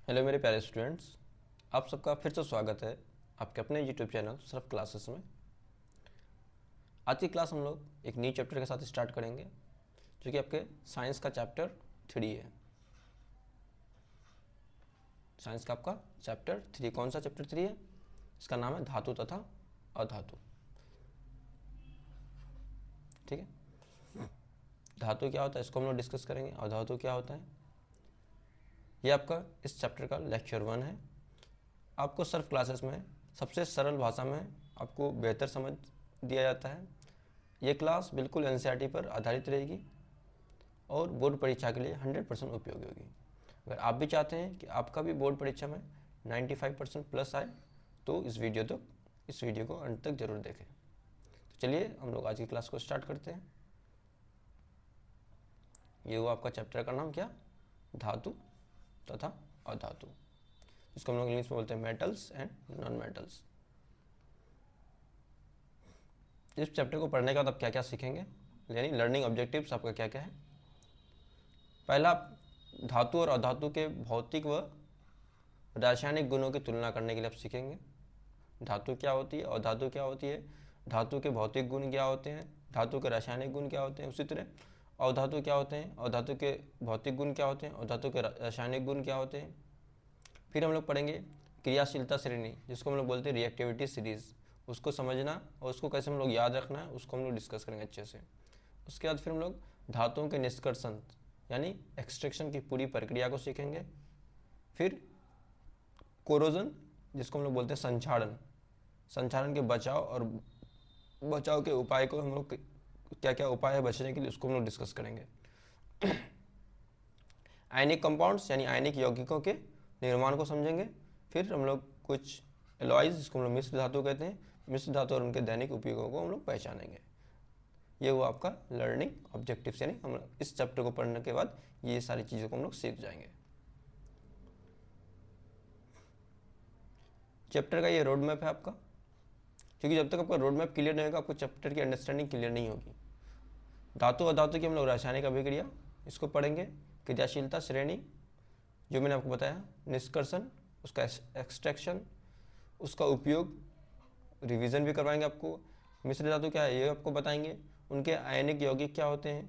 Hello मेरे प्यारे students, आप सबका फिर से स्वागत है आपके अपने यूट्यूब चैनल सर्फ क्लासेस में। आज की क्लास हम लोग एक न्यू चैप्टर के साथ स्टार्ट करेंगे जो कि आपके साइंस का चैप्टर 3 है। साइंस का आपका चैप्टर 3 कौन सा चैप्टर 3 है? इसका नाम है धातु तथा अधातु। ठीक है, धातु क्या होता है इसको हम लोग डिस्कस करेंगे। अधातु क्या होता है ये आपका इस चैप्टर का लेक्चर 1 है। आपको सर्फ क्लासेस में सबसे सरल भाषा में आपको बेहतर समझ दिया जाता है। ये क्लास बिल्कुल एनसीईआरटी पर आधारित रहेगी और बोर्ड परीक्षा के लिए 100% उपयोगी होगी। अगर आप भी चाहते हैं कि आपका भी बोर्ड परीक्षा में 95% प्लस आए तो इस वीडियो को अंत तक जरूर देखें। तो चलिए हम लोग आज की क्लास को स्टार्ट करते हैं। ये हुआ आपका चैप्टर का नाम क्या? धातु तथा अधातु, जिसको हम लोग इंग्लिश में बोलते हैं मेटल्स एंड नॉन मेटल्स। इस चैप्टर को पढ़ने के बाद आप क्या क्या सीखेंगे, यानी लर्निंग ऑब्जेक्टिव्स आपका क्या क्या है। पहला, आप धातु और अधातु के भौतिक व रासायनिक गुणों की तुलना करने के लिए आप सीखेंगे। धातु क्या होती है, अधातु क्या होती है, धातु के भौतिक गुण क्या होते हैं, धातु के रासायनिक गुण क्या होते हैं। उसी तरह अधातु क्या होते हैं, अधातु के भौतिक गुण क्या होते हैं, अधातु के रासायनिक गुण क्या होते हैं। फिर हम लोग पढ़ेंगे क्रियाशीलता श्रेणी, जिसको हम लोग बोलते हैं रिएक्टिविटी सीरीज। उसको समझना और उसको कैसे हम लोग याद रखना है उसको हम लोग डिस्कस करेंगे अच्छे से। उसके बाद फिर हम लोग धातुओं के निष्कर्षण यानी एक्सट्रैक्शन की पूरी प्रक्रिया को सीखेंगे। फिर कोरोजन, जिसको हम लोग बोलते हैं संक्षारण, संक्षारण के बचाव के उपाय को हम लोग क्या क्या उपाय है बचने के लिए उसको हम लोग डिस्कस करेंगे। आयनिक कंपाउंड्स यानी आयनिक यौगिकों के निर्माण को समझेंगे। फिर हम लोग कुछ एलॉयज, जिसको हम लोग मिश्र धातु कहते हैं, मिश्र धातु और उनके दैनिक उपयोगों को हम लोग पहचानेंगे। ये हुआ आपका लर्निंग ऑब्जेक्टिव्स, यानी हम लोग इस चैप्टर को पढ़ने के बाद ये सारी चीज़ों को हम लोग सीख जाएंगे। चैप्टर का ये रोड मैप है आपका, क्योंकि जब तक आपका रोड मैप क्लियर नहीं होगा आपको चैप्टर की अंडरस्टैंडिंग क्लियर नहीं होगी। धातु और धातु की हम लोग रासायनिक अभिक्रिया इसको पढ़ेंगे। क्रियाशीलता श्रेणी जो मैंने आपको बताया, निष्कर्षण, उसका एक्सट्रैक्शन, उसका उपयोग, रिवीजन भी करवाएंगे आपको। मिश्र धातु क्या है ये आपको बताएंगे, उनके आयनिक यौगिक क्या होते हैं,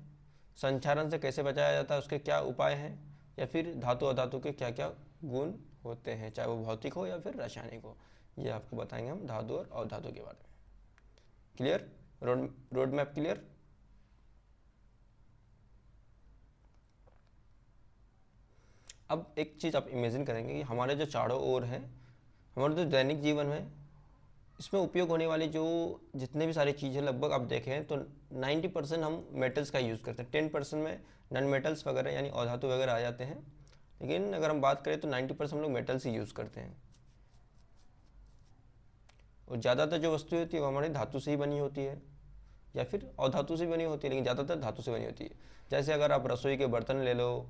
संक्षारण से कैसे बचाया जाता है उसके क्या उपाय हैं, या फिर धातु अधातु के क्या क्या गुण होते हैं, चाहे वो भौतिक हो या फिर रासायनिक हो। ये आपको बताएंगे हम धातु और अधातु के बारे में। क्लियर? Road map clear? अब एक चीज़ आप इमेजिन करेंगे कि हमारे जो चारों ओर हैं, हमारे जो दैनिक जीवन में इसमें उपयोग होने वाली जो जितने भी सारी चीज़ें लगभग आप देखें तो 90% हम मेटल्स का यूज़ करते हैं। 10% में नॉन मेटल्स वगैरह यानी अधातु वगैरह आ जाते हैं, लेकिन अगर हम बात करें तो 90% हम लोग मेटल्स ही यूज़ करते हैं। और ज़्यादातर जो वस्तु होती है वो हमारी धातु से ही बनी होती है या फिर अधातु से बनी होती है, लेकिन ज़्यादातर धातु से बनी होती है। जैसे अगर आप रसोई के बर्तन ले लो,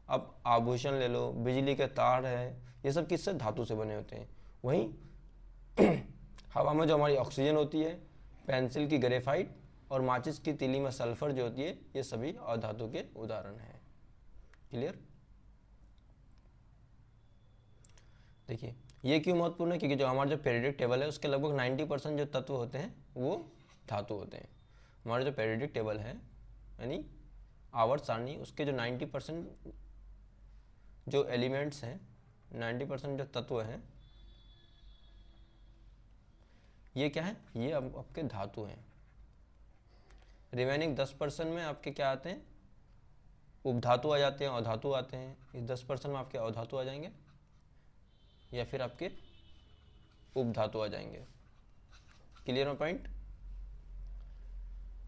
अब आभूषण ले लो, बिजली के तार है, ये सब किससे? धातु से बने होते हैं। वहीं हवा में जो हमारी ऑक्सीजन होती है, पेंसिल की ग्रेफाइट और माचिस की तीली में सल्फर जो होती है, ये सभी अधातु के उदाहरण हैं। क्लियर? देखिए ये क्यों महत्वपूर्ण है, क्योंकि जो हमारा जो पेरियोडिक टेबल है उसके लगभग 90% जो तत्व होते हैं वो धातु होते हैं। हमारा जो पेरियोडिक टेबल है यानी आवर्त सारणी, उसके जो 90% जो एलिमेंट्स हैं, 90% जो तत्व हैं, ये क्या है? ये आपके धातु हैं। रिमेनिंग 10% में आपके क्या आते हैं? उपधातु आ जाते हैं, अधातु आते हैं। इस 10% में आपके अधातु आ जाएंगे या फिर आपके उपधातु आ जाएंगे। क्लियर है पॉइंट?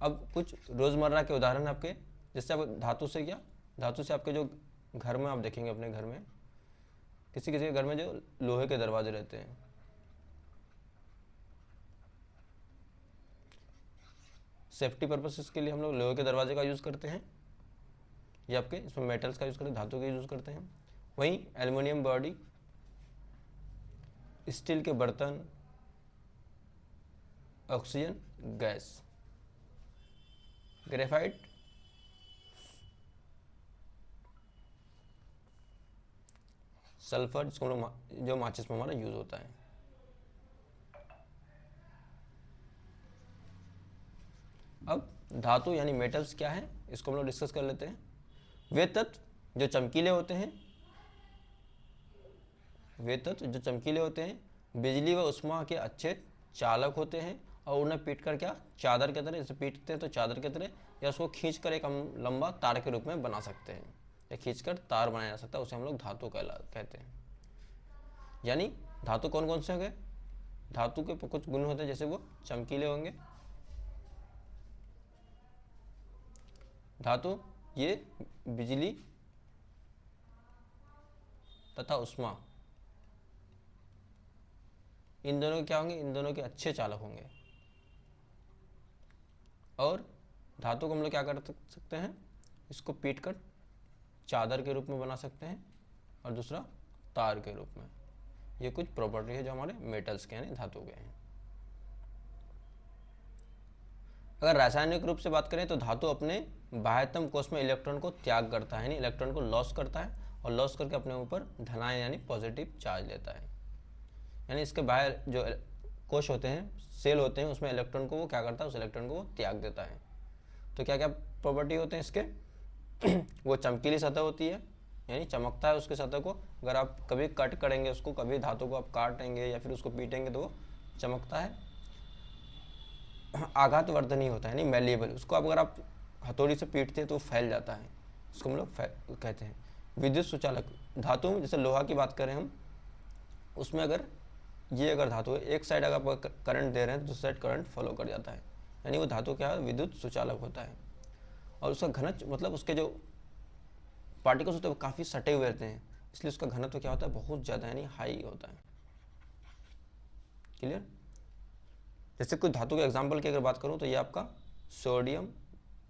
अब कुछ रोज़मर्रा के उदाहरण आपके, जैसे आप धातु से क्या, धातु से आपके जो घर में आप देखेंगे, अपने घर में किसी किसी के घर में जो लोहे के दरवाजे रहते हैं, सेफ्टी पर्पसेस के लिए हम लोग लोहे के दरवाजे का यूज़ करते हैं। ये आपके इसमें मेटल्स का यूज़ करते हैं, धातु का यूज़ करते हैं। वहीं एल्युमिनियम बॉडी, स्टील के बर्तन, ऑक्सीजन गैस, ग्रेफाइट, सल्फर जिसको हम लोग जो माचिस में हमारा यूज होता है। अब धातु यानी मेटल्स क्या है इसको हम लोग डिस्कस कर लेते हैं। वे तत्व जो चमकीले होते हैं, वे तत्व जो चमकीले होते हैं बिजली व उष्मा के अच्छे चालक होते हैं और उन्हें पीटकर क्या चादर की तरह, जैसे पीटते हैं तो चादर की तरह, या उसको खींचकर एक हम लंबा तार के रूप में बना सकते हैं, या खींचकर तार बनाया जा सकता है, उसे हम लोग धातु कहते हैं। यानी धातु कौन कौन से होंगे, धातु के कुछ गुण होते हैं जैसे वो चमकीले होंगे। धातु ये बिजली तथा उष्मा इन दोनों के क्या होंगे, इन दोनों के अच्छे चालक होंगे। और धातु को हम लोग क्या कर सकते हैं, इसको पीटकर चादर के रूप में बना सकते हैं और दूसरा तार के रूप में। ये कुछ प्रॉपर्टी है जो हमारे मेटल्स के यानी धातु के हैं। अगर रासायनिक रूप से बात करें तो धातु अपने बाह्यतम कोश में इलेक्ट्रॉन को त्याग करता है, यानी इलेक्ट्रॉन को लॉस करता है और लॉस करके अपने ऊपर धनायन यानी पॉजिटिव चार्ज लेता है। यानी इसके बाहर जो कोश होते हैं, सेल होते हैं, उसमें इलेक्ट्रॉन को वो क्या करता है, उस इलेक्ट्रॉन को वो त्याग देता है। तो क्या क्या प्रॉपर्टी होते हैं इसके वो चमकीली सतह होती है, यानी चमकता है उसके सतह को। अगर आप कभी कट करेंगे उसको, कभी धातु को आप काटेंगे या फिर उसको पीटेंगे तो वो चमकता है। आघातवर्धनीय होता है यानी मैलिएबल, उसको अगर आप हथौड़ी से पीटते हैं तो फैल जाता है, उसको हम लोग कहते हैं। विद्युत सुचालक धातु में जैसे लोहा की बात करें हम, उसमें अगर ये अगर धातु है, एक साइड अगर आप करंट दे रहे हैं तो दूसरी साइड करंट फॉलो कर जाता है, यानी वो धातु क्या है, विद्युत सुचालक होता है। और उसका घनत्व मतलब उसके जो पार्टिकल्स होते हैं वो काफ़ी सटे हुए रहते हैं, इसलिए उसका घनत्व क्या होता है, बहुत ज़्यादा यानी हाई होता है। क्लियर। जैसे कुछ धातु के एग्जाम्पल की अगर बात करूँ तो ये आपका sodium,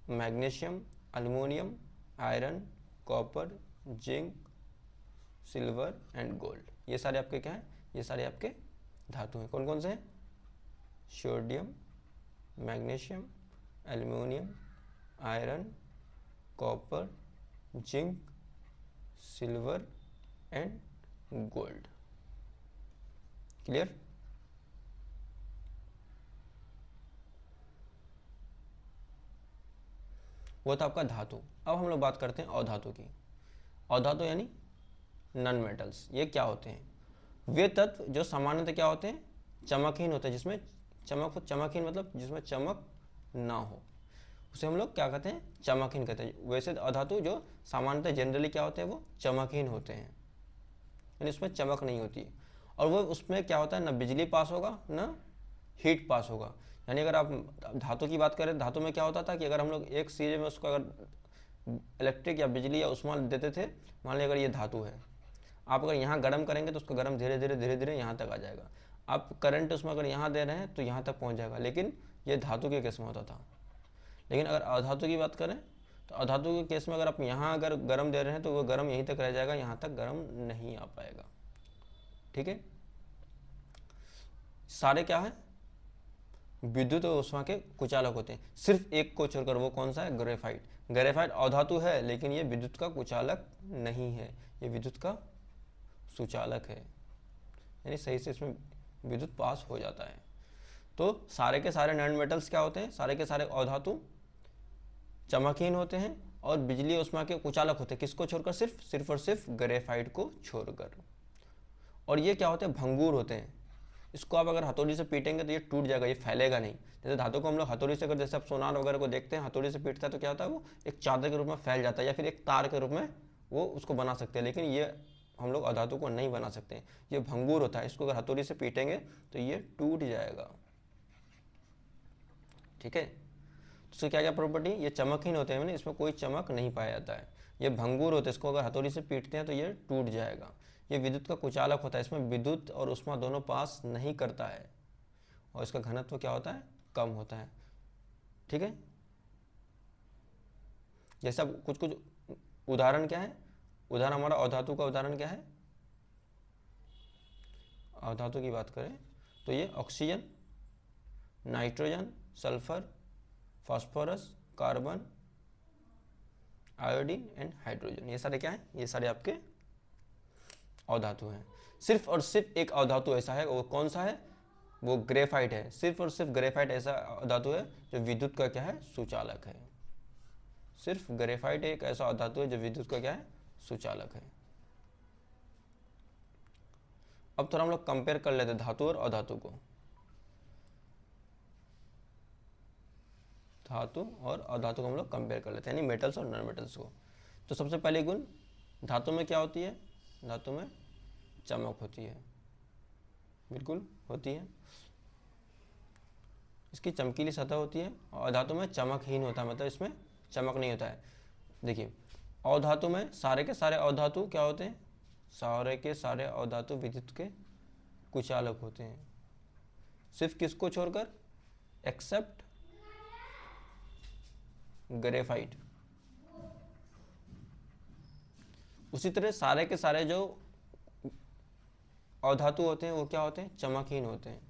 magnesium, aluminium, iron, copper, zinc, silver and gold, ये सारे आपके क्या हैं, ये सारे आपके धातु हैं। कौन कौन से हैं, sodium, magnesium, aluminium, iron, copper, zinc, silver and gold. Clear. वो था आपका धातु। अब हम लोग बात करते हैं अधातु की। अधातु यानी नॉन मेटल्स। ये क्या होते हैं, वे तत्व जो सामान्यतः क्या होते हैं, चमकहीन होते हैं, जिसमें चमकहीन मतलब जिसमें चमक ना हो, उसे हम लोग क्या कहते हैं, चमकहीन कहते हैं। वैसे अधातु जो सामान्यतः जनरली क्या होते हैं, वो चमकहीन होते हैं, यानी उसमें चमक नहीं होती है। और वो उसमें क्या होता है, ना बिजली पास होगा ना हीट पास होगा। यानी अगर आप धातु की बात करें, धातु में क्या होता था कि अगर हम लोग एक सीरीज में उसको अगर इलेक्ट्रिक या बिजली या उष्मा देते थे, मान लीजिए अगर ये धातु है, आप अगर यहाँ गर्म करेंगे तो उसका गर्म धीरे धीरे यहाँ तक आ जाएगा। आप करंट उसमें अगर यहाँ दे रहे हैं तो यहाँ तक पहुँच जाएगा, लेकिन ये धातु के केस में होता था। लेकिन अगर अधातु की बात करें तो अधातु के केस में अगर आप यहाँ अगर गर्म दे रहे हैं तो वो गर्म यहीं तक रह जाएगा, यहाँ तक गर्म नहीं आ पाएगा। ठीक है। सारे क्या है, विद्युत और उष्मा के कुचालक होते हैं, सिर्फ एक को छोड़कर, वो कौन सा है, ग्रेफाइट। ग्रेफाइट अधातु है लेकिन ये विद्युत का कुचालक नहीं है, ये विद्युत का सुचालक है, यानी सही से इसमें विद्युत पास हो जाता है। तो सारे के सारे नॉन मेटल्स क्या होते हैं, सारे के सारे अधातु चमकहीन होते हैं और बिजली उष्मा के कुचालक होते हैं, किसको छोड़कर, सिर्फ और सिर्फ ग्रेफाइट को छोड़कर। और ये क्या होते हैं, भंगुर होते हैं। इसको आप अगर हथौड़ी से पीटेंगे तो ये टूट जाएगा, ये फैलेगा नहीं। जैसे धातु को हम लोग हथौड़ी से अगर, जैसे आप सोनार वगैरह को देखते हैं, हथौड़ी से पीटता है तो क्या होता है, वो एक चादर के रूप में फैल जाता है या फिर एक तार के रूप में वो उसको बना सकते हैं। लेकिन ये हम लोग अधातु को नहीं बना सकते, ये भंगुर होता है। इसको अगर हथौड़ी से पीटेंगे तो ये टूट जाएगा। ठीक है। तो क्या क्या प्रॉपर्टी, ये चमकहीन होते हैं, इसमें कोई चमक नहीं पाया जाता है। ये भंगुर होते हैं, इसको अगर हथौड़ी से पीटते हैं तो ये टूट जाएगा। ये विद्युत का कुचालक होता है, इसमें विद्युत और उष्मा दोनों पास नहीं करता है और इसका घनत्व क्या होता है, कम होता है। ठीक है। जैसे अब कुछ उदाहरण क्या है, उदाहरण हमारा अधातु का उदाहरण क्या है, अधातु की बात करें तो ये oxygen, nitrogen, sulphur, phosphorus, carbon, iodine and hydrogen, ये सारे क्या हैं, ये सारे आपके अधातु हैं। सिर्फ और सिर्फ एक अधातु ऐसा है, वो कौन सा है? वो ग्रेफाइट है। सिर्फ और सिर्फ ग्रेफाइट ऐसा अधातु है जो विद्युत का क्या है? सुचालक है। सिर्फ ग्रेफाइट एक ऐसा अधातु है जो विद्युत का क्या है? सुचालक है। अब थोड़ा हम लोग कंपेयर कर लेते हैं धातु और अधातु को। धातु और अधातु को हम लोग कंपेयर कर लेते हैं, यानी मेटल्स और नॉन मेटल्स को। तो सबसे पहले गुण, धातु में क्या होती है? धातु में चमक होती है, बिल्कुल होती है, इसकी चमकीली सतह होती है। और अधातु में चमकहीन होता है, मतलब इसमें चमक नहीं होता है। देखिए, अधातु में सारे के सारे अधातु क्या होते हैं? सारे के सारे अधातु विद्युत के कुचालक होते हैं, सिर्फ किसको छोड़कर? Except graphite. उसी तरह सारे के सारे जो अधातु होते हैं वो क्या होते हैं? चमकहीन होते हैं,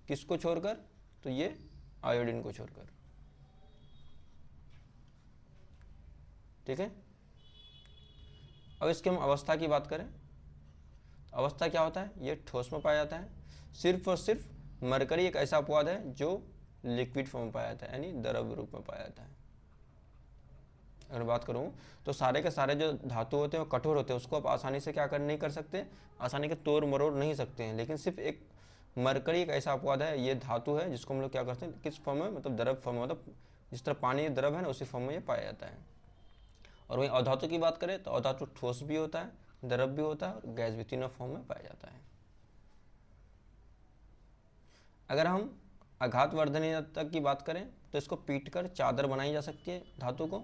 किसको छोड़कर? तो ये आयोडीन को छोड़कर। ठीक है। अब इसके हम अवस्था की बात करें, अवस्था क्या होता है? ये ठोस में पाया जाता है। सिर्फ और सिर्फ मरकरी एक ऐसा अपवाद है जो लिक्विड फॉर्म में पाया जाता है, यानी द्रव रूप में पाया जाता है। अगर बात करूं तो सारे के सारे जो धातु होते हैं वो कठोर होते हैं, उसको आप आसानी से क्या कर नहीं कर सकते? आसानी के तोड़ मरोड़ नहीं सकते हैं। लेकिन सिर्फ एक मरकरी एक ऐसा अपवाद है, ये धातु है जिसको हम लोग क्या करते हैं? किस फॉर्म में? मतलब द्रव फॉर्म में, मतलब जिस तरह पानी द्रव है ना, उसी फॉर्म में ये पाया जाता है। और वहीं अधातु की बात करें तो अधातु ठोस भी होता है, द्रव भी होता है और गैस भी, तीनों फॉर्म में पाया जाता है। अगर हम आघातवर्धनीयता की बात करें तो इसको पीट कर चादर बनाई जा सकती है धातु को।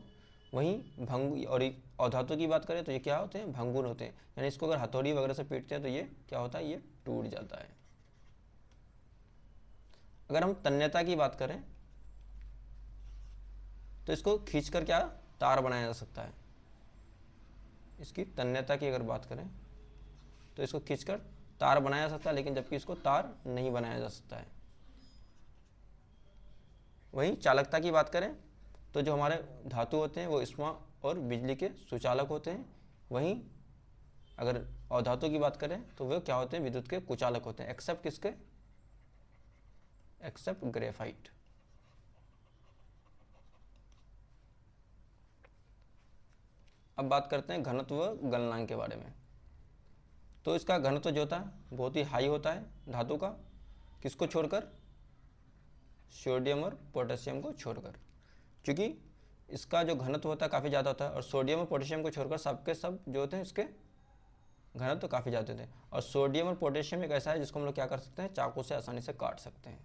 वहीं भंगु और अधातु की बात करें तो ये क्या होते हैं? भंगुर होते हैं, यानी इसको अगर हथौड़ी वगैरह से पीटते हैं तो ये क्या होता है? ये टूट जाता है। अगर हम तन्यता की बात करें तो इसको खींचकर क्या तार बनाया जा सकता है। इसकी तन्यता की अगर बात करें तो इसको खींचकर तार बनाया जा सकता है, लेकिन जबकि इसको तार नहीं बनाया जा सकता है। वहीं चालकता की बात करें तो जो हमारे धातु होते हैं वो ऊष्मा और बिजली के सुचालक होते हैं। वहीं अगर अधातु की बात करें तो वे क्या होते हैं? विद्युत के कुचालक होते हैं, एक्सेप्ट किसके? Except graphite. अब बात करते हैं घनत्व व गलनांक के बारे में। तो इसका घनत्व जो होता है बहुत ही हाई होता है धातु का, किसको छोड़कर? सोडियम और पोटेशियम को छोड़कर। क्योंकि इसका जो घनत्व होता है काफ़ी ज़्यादा होता है, और सोडियम और पोटेशियम को छोड़कर सबके सब जो होते हैं इसके घनत्व काफ़ी ज़्यादा होते हैं। और सोडियम और पोटेशियम एक ऐसा है जिसको हम लोग क्या कर सकते हैं? चाकू से आसानी से काट सकते हैं।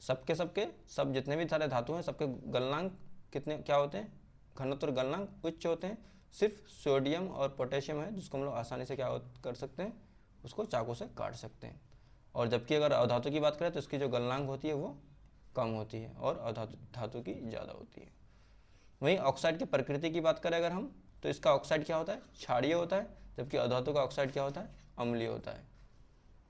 सबके सब जितने भी सारे धातु हैं सबके गलनांक कितने क्या होते हैं? घनत्व और गलनांक उच्च होते हैं। सिर्फ सोडियम और पोटेशियम है जिसको हम लोग आसानी से क्या कर सकते हैं? उसको चाकू से काट सकते हैं। और जबकि अगर अधातु की बात करें तो इसकी जो गलनांक होती है वो कम होती है और धातु की ज़्यादा होती है। वहीं ऑक्साइड की प्रकृति की बात करें अगर हम तो इसका ऑक्साइड क्या होता है? क्षारीय होता है, जबकि अधातु का ऑक्साइड क्या होता है? अम्लीय होता है।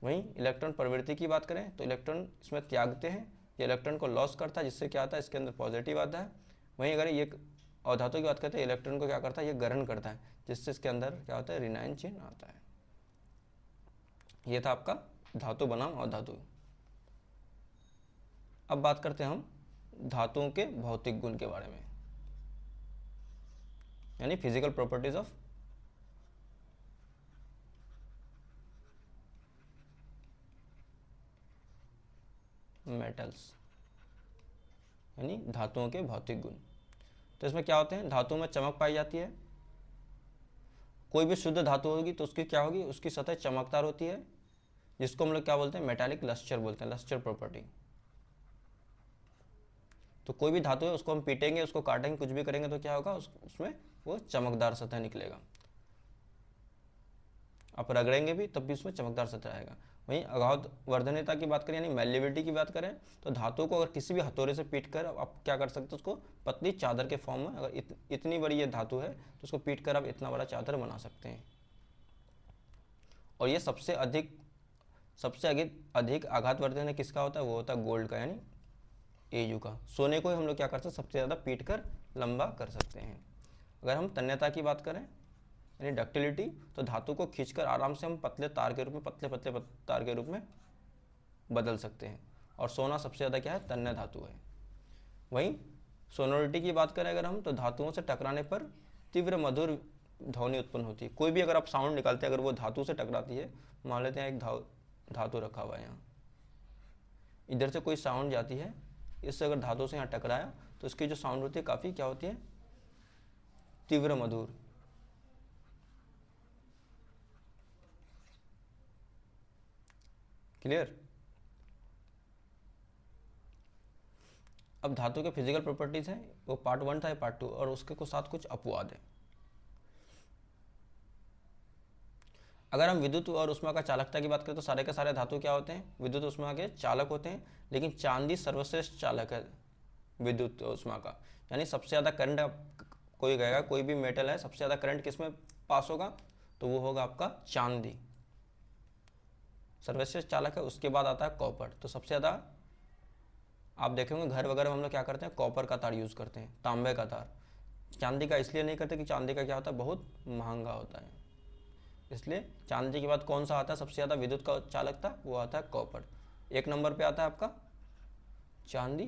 वहीं इलेक्ट्रॉन प्रवृत्ति की बात करें तो इलेक्ट्रॉन इसमें त्यागते हैं, ये इलेक्ट्रॉन को लॉस करता है, जिससे क्या आता है? इसके अंदर पॉजिटिव आता है। वहीं अगर ये अधातु की बात करते हैं, इलेक्ट्रॉन को क्या करता है? ये ग्रहण करता है, जिससे इसके अंदर क्या होता है? ऋणायन चिन्ह आता है। ये था आपका धातु बनाम अधातु। अब बात करते हैं हम धातुओं के भौतिक गुण के बारे में, यानी फिजिकल प्रॉपर्टीज ऑफ मेटल्स, यानी धातुओं के भौतिक गुण। तो इसमें क्या होते हैं? धातु में चमक पाई जाती है। कोई भी शुद्ध धातु होगी तो उसकी क्या होगी? उसकी सतह चमकदार होती है, जिसको हम लोग क्या बोलते हैं? मेटालिक लस्टर बोलते हैं, लस्टर प्रॉपर्टी। तो कोई भी धातु है उसको हम पीटेंगे, उसको काटेंगे, कुछ भी करेंगे तो क्या होगा? उसमें वो चमकदार सतह निकलेगा। आप रगड़ेंगे भी तब भी उसमें चमकदार सतह आएगा। वहीं आघातवर्धनीयता की बात करें यानी मैल्येबिलिटी की बात करें तो धातु को अगर किसी भी हथौड़े से पीट कर आप क्या कर सकते हो? उसको पतली चादर के फॉर्म में, अगर इतनी बड़ी ये धातु है तो उसको पीट कर आप इतना बड़ा चादर बना सकते हैं। और ये सबसे अधिक सबसे अधिक आघातवर्धक किसका होता है? वो होता है गोल्ड का, यानी Au का। सोने को ही हम लोग क्या कर सकते हैं? सबसे ज़्यादा पीट कर लंबा कर सकते हैं। अगर हम तन्यता की बात करें यानी डक्टिलिटी, तो धातु को खींचकर आराम से हम पतले तार के रूप में, पतले पतले तार के रूप में बदल सकते हैं। और सोना सबसे ज़्यादा क्या है? तन्य धातु है। वहीं सोनोरिटी की बात करें अगर हम, तो धातुओं से टकराने पर तीव्र मधुर ध्वनि उत्पन्न होती है। कोई भी अगर आप साउंड निकालते हैं, अगर वो धातु से टकराती है, मान लेते हैं एक धातु रखा हुआ है यहाँ, इधर से कोई साउंड जाती है, इससे अगर धातु से यहाँ टकराया तो इसकी जो साउंड होती है काफ़ी क्या होती है? तीव्र मधुर। क्लियर? अब धातु के फिजिकल प्रॉपर्टीज हैं, वो पार्ट 1 था, ये पार्ट 2, और उसके को साथ कुछ अपवाद है। अगर हम विद्युत और उष्मा का चालकता की बात करें तो सारे के सारे धातु क्या होते हैं? विद्युत उष्मा के चालक होते हैं, लेकिन चांदी सर्वश्रेष्ठ चालक है विद्युत उष्मा का। यानी सबसे ज़्यादा करंट कोई गएगा, कोई भी मेटल है, सबसे ज़्यादा करंट किस में पास होगा? तो वो होगा आपका चांदी, सर्वश्रेष्ठ चालक है। उसके बाद आता है कॉपर। तो सबसे ज़्यादा आप देखेंगे घर वगैरह में हम लोग क्या करते हैं? कॉपर का तार यूज़ करते हैं, तांबे का तार। चांदी का इसलिए नहीं करते कि चांदी का क्या होता है? बहुत महंगा होता है। इसलिए चांदी के बाद कौन सा आता है सबसे ज़्यादा विद्युत का चालकता? वो आता है कॉपर। 1 नंबर पे आता है आपका चांदी,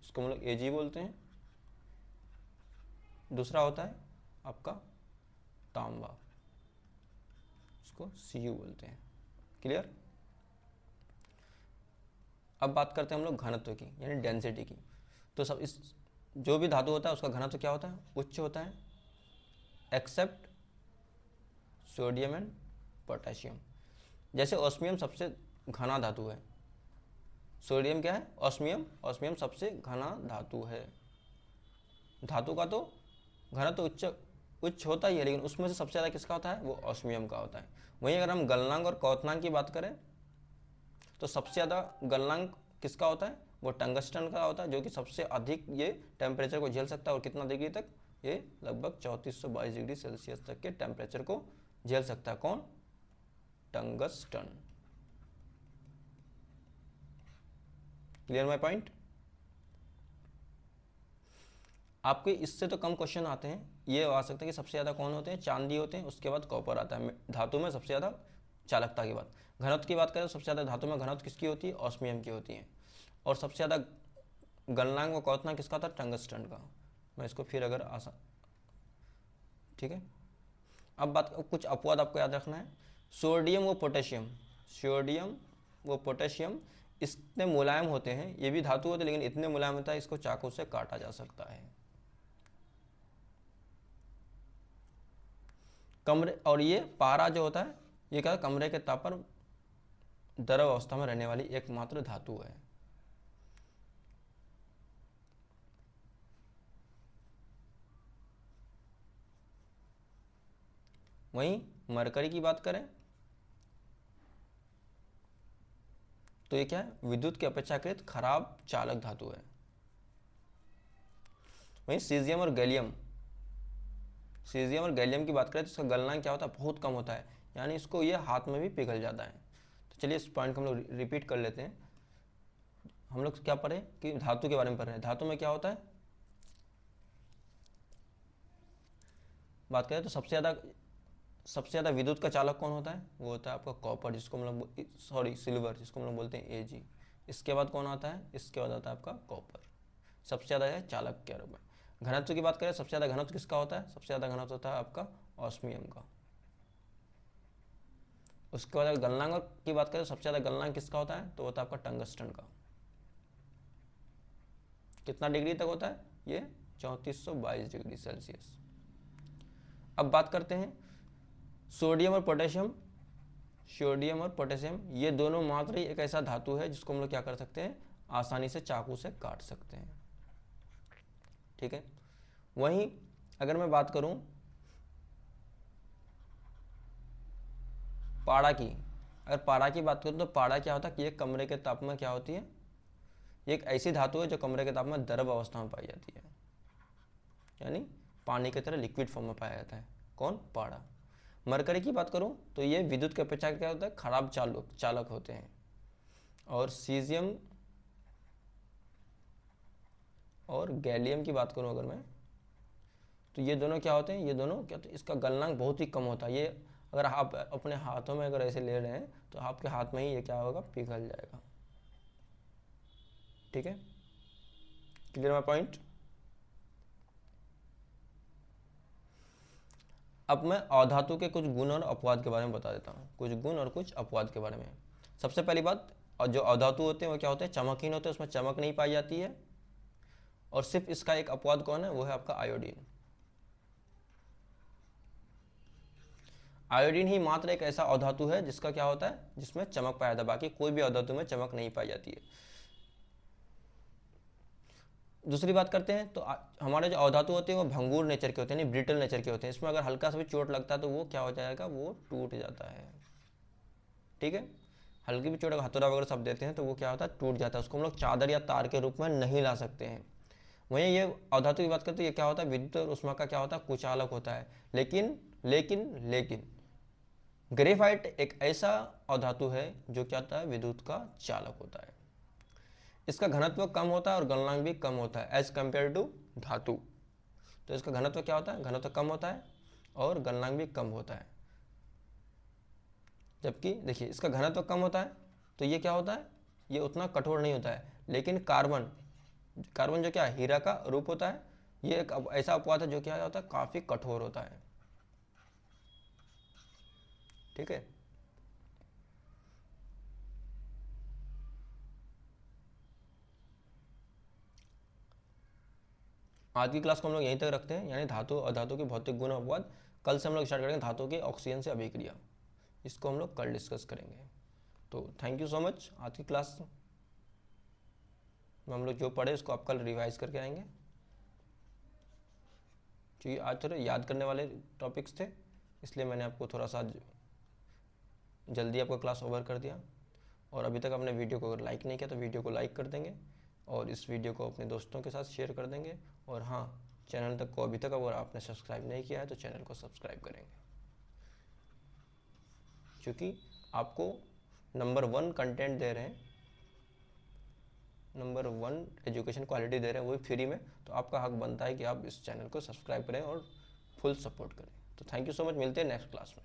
इसको हम लोग Ag बोलते हैं। दूसरा होता है आपका तांबा, इसको Cu बोलते हैं। क्लियर? अब बात करते हैं हम लोग घनत्व की, यानी डेंसिटी की। तो सब इस जो भी धातु होता है उसका घनत्व क्या होता है? उच्च होता है, एक्सेप्ट सोडियम एंड पोटेशियम। जैसे ऑस्मियम सबसे घना धातु है, सोडियम क्या है? ऑस्मियम। ऑस्मियम सबसे घना धातु है। धातु का तो घनत्व उच्च होता ही है, लेकिन उसमें से सबसे ज़्यादा किसका होता है? वो ऑस्मियम का होता है। वहीं अगर हम गलनांक और क्वथनांक की बात करें तो सबसे ज़्यादा गलनांक किसका होता है? वो टंगस्टन का होता है, जो कि सबसे अधिक ये टेम्परेचर को झेल सकता है। और कितना डिग्री तक? ये लगभग 3422 डिग्री सेल्सियस तक के टेम्परेचर को झेल सकता है। कौन? टंगस्टन। Clear my point? आपके इससे तो कम क्वेश्चन आते हैं, ये आ सकता है कि सबसे ज़्यादा कौन होते हैं? चांदी होते हैं, उसके बाद कॉपर आता है धातु में सबसे ज़्यादा चालकता की बात। घनत्व की बात करें तो सबसे ज़्यादा धातु में घनत्व किसकी होती है? ऑस्मियम की होती है। और सबसे ज़्यादा गलनांक व क्वथनांक किसका था? टंगस्टन का। मैं इसको फिर अगर ठीक है। अब बात कुछ अपवाद आपको याद रखना है। सोडियम व पोटेशियम, सोडियम व पोटेशियम इतने मुलायम होते हैं, ये भी धातु होते हैं लेकिन इतने मुलायम होता है इसको चाकू से काटा जा सकता है। कमरे और ये पारा जो होता है ये क्या? कमरे के ताप पर द्रव अवस्था में रहने वाली एकमात्र धातु है। वहीं मरकरी की बात करें तो ये क्या है? विद्युत के अपेक्षाकृत खराब चालक धातु है। वहीं सीजियम और गैलियम, सीजियम और गैलियम की बात करें तो इसका गलनांक क्या होता है? बहुत कम होता है, यानी इसको ये हाथ में भी पिघल जाता है। तो चलिए इस पॉइंट को हम लोग रिपीट कर लेते हैं। हम लोग क्या पढ़े कि धातु के बारे में पढ़ रहे हैं। धातु में क्या होता है? बात करें तो सबसे ज़्यादा विद्युत का चालक कौन होता है? वो होता है आपका कॉपर, जिसको हम लोग सिल्वर, जिसको हम लोग बोलते हैं Ag। इसके बाद कौन आता है? इसके बाद आता है आपका कॉपर, सबसे ज़्यादा है चालक के रूप में। घनत्व की बात करें सबसे ज़्यादा घनत्व किसका होता है? सबसे ज़्यादा घनत्व होता है आपका ऑस्मियम का। उसके बाद अगर गलनांक की बात करें सबसे ज़्यादा गलनांक किसका होता है? तो होता है आपका टंगस्टन का। कितना डिग्री तक होता है? ये 3422 डिग्री सेल्सियस। अब बात करते हैं सोडियम और पोटेशियम। सोडियम और पोटेशियम ये दोनों मात्र ही एक ऐसा धातु है जिसको हम लोग क्या कर सकते हैं? आसानी से चाकू से काट सकते हैं। ठीक है। वहीं अगर मैं बात करूं पारा की, अगर पारा की बात करूं तो पारा क्या होता है कि ये कमरे के ताप में क्या होती है? ये एक ऐसी धातु है जो कमरे के ताप में द्रव अवस्था में पाई जाती है, यानी पानी की तरह लिक्विड फॉर्म में पाया जाता है। कौन? पारा। मरकरी की बात करूं तो ये विद्युत के अपेक्षा क्या होता है, खराब चालक होते हैं। और सीजियम और गैलियम की बात करूं अगर मैं, तो ये दोनों क्या होते हैं, ये दोनों क्या होते हैं, इसका गलनांक बहुत ही कम होता है। ये अगर आप अपने हाथों में अगर ऐसे ले रहे हैं तो आपके हाथ में ही ये क्या होगा, पिघल जाएगा। ठीक है, क्लियर माय पॉइंट। अब मैं अधातु के कुछ गुण और अपवाद के बारे में बता देता हूँ, कुछ गुण और कुछ अपवाद के बारे में। सबसे पहली बात, और जो अधातु होते हैं वो क्या होते हैं, चमकहीन होते हैं, उसमें चमक नहीं पाई जाती है। और सिर्फ इसका एक अपवाद कौन है, वो है आपका आयोडीन। आयोडीन ही मात्र एक ऐसा अधातु है जिसका क्या होता है, जिसमें चमक पाया जाता है, बाकी कोई भी अधातु में चमक नहीं पाई जाती है। दूसरी बात करते हैं तो हमारे जो अधातु होते हैं वो भंगुर नेचर के होते हैं, यानी ब्रिटल नेचर के होते हैं। इसमें अगर हल्का सा भी चोट लगता है तो वो क्या हो जाएगा, वो टूट जाता है। ठीक है, हल्की भी चोट अगर हथौड़ा वगैरह सब देते हैं तो वो क्या होता है, टूट जाता है। उसको हम लोग चादर या तार के रूप में नहीं ला सकते हैं। वहीं ये अधातु की बात करते हैं, ये क्या होता है, विद्युत और ऊष्मा का क्या होता है, कुचालक होता है। लेकिन लेकिन लेकिन ग्रेफाइट एक ऐसा अधातु है जो क्या होता है, विद्युत का चालक होता है। इसका घनत्व कम होता है और गलनांक भी कम होता है एज कंपेयर टू धातु। तो इसका घनत्व क्या होता है, घनत्व कम होता है और गलनांक भी कम होता है। जबकि देखिए इसका घनत्व कम होता है तो ये क्या होता है, ये उतना कठोर नहीं होता है। लेकिन कार्बन कार्बन जो क्या है, हीरा का रूप होता है, ये एक ऐसा अपवाद है जो क्या होता है, काफी कठोर होता है। ठीक है, आज की क्लास को हम लोग यहीं तक रखते हैं, यानी धातु अधातु के भौतिक गुण अपवाद। कल से हम लोग स्टार्ट करेंगे धातु के ऑक्सीजन से अभिक्रिया, इसको हम लोग कल डिस्कस करेंगे। तो थैंक यू सो मच। आज की क्लास में हम लोग जो पढ़े उसको आप कल रिवाइज करके आएंगे, क्योंकि आज थोड़े याद करने वाले टॉपिक्स थे, इसलिए मैंने आपको थोड़ा सा जल्दी आपका क्लास ओवर कर दिया। और अभी तक आपने वीडियो को अगर लाइक नहीं किया तो वीडियो को लाइक कर देंगे और इस वीडियो को अपने दोस्तों के साथ शेयर कर देंगे। और हाँ, चैनल तक को अभी तक अगर आपने सब्सक्राइब नहीं किया है तो चैनल को सब्सक्राइब करेंगे, क्योंकि आपको नंबर 1 कंटेंट दे रहे हैं, नंबर 1 एजुकेशन क्वालिटी दे रहे हैं, वो भी फ्री में। तो आपका हक बनता है कि आप इस चैनल को सब्सक्राइब करें और फुल सपोर्ट करें। तो थैंक यू सो मच, मिलते हैं नेक्स्ट क्लास में।